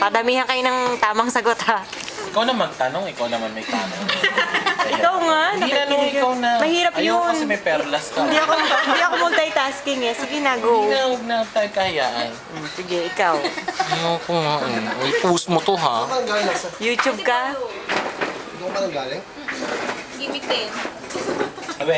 Padamihan kayo ng tamang sagot, ha? Ikaw na magtanong, ikaw naman may tanong. Ikaw nga. Hindi na nung ikaw na. Mahirap Ayoko yun. kasi may perlas ka. Hindi ako multitasking eh. Sige na, go. Hindi na, huwag na tayo kahiyaan. Sige, ikaw. Ayoko nga. Ay, post mo to ha. Saan galing nasa? YouTube ka? Doon ka nang galing? Gimmick din. Abe.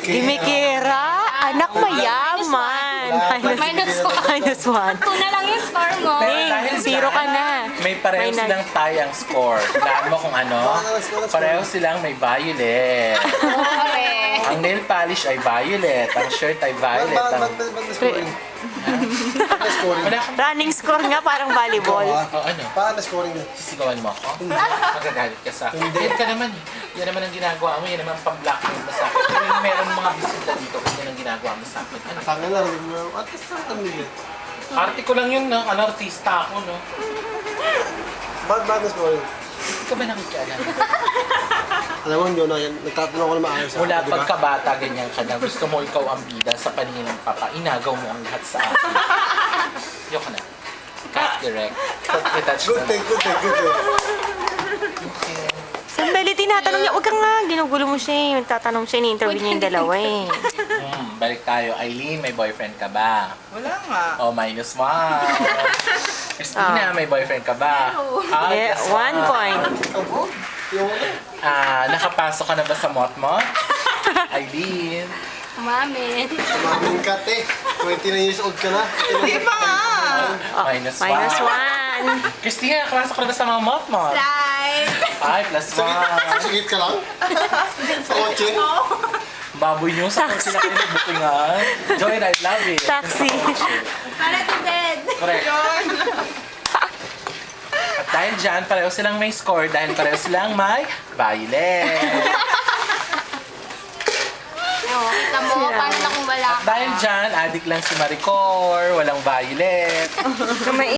Gimikira, anak mayaman. Minus 1. Two na lang yung score mo. Ning, zero ka na. May pareho May nag- silang tayang score. Alam mo kung ano? Pareho silang may violet. Okay. Ang nail polish ay violet. Ang shirt ay violet. Ba't Ang... na scoring? Ba't na scoring? Wala akong... Running score nga, parang volleyball. Oh, ano? Paano scoring niya? Sisigawan mo ako? Magagalit ka sa akin. Yan ka naman eh. Yan naman ang ginagawa mo. Yan naman ang pang-blackmail mo sa akin. Kung meron mga bisita dito, kung yan ang ginagawa mo sa akin. Ano? Tanga na, rin mo. At least ang kanila. Arte ko lang yun, no? Ano, artista ako, no? Ba't na scoring? Hindi ka ba nakikialam? Alam mo, hindi na yan. Nagtatanong ko na maayos. Mula di ba? pagkabata, ganyan ka na. Gusto mo ikaw ang bida sa paningin ng papa. Inagaw mo ang lahat sa akin. Yoko na. Cut direct. Retouch ko Good na. thing, good thing, good thing. Sandali, tinatanong niya. Huwag ka nga, ginugulo mo siya eh. Yung tatanong siya, ni-interview niya yung dalawa eh. Balik tayo. Eileen, may boyfriend ka ba? Wala nga. Oh, -1. Christina, may boyfriend ka ba? Ah, Yeah, plus 1 point. Abo? Yung ano? Nakapasok ka na ba sa Motmot? Eileen. Umamin. Maming kat eh. 29 years old ka na. Hindi pa nga. -1. -1. Christina, nakapasok ka na ba sa mga Motmot? Slide. Ay, +1. Sagit ka lang? Sa kotse? Baboy news ako sila kayo nagbukingan. Joyride, love it. Taxi. Para to bed. Correct. At dahil dyan, pareho silang may score dahil pareho silang may violet. Oh, kita mo, paano na kung wala ka? Dahil dyan, adik lang si Maricor, walang violet. May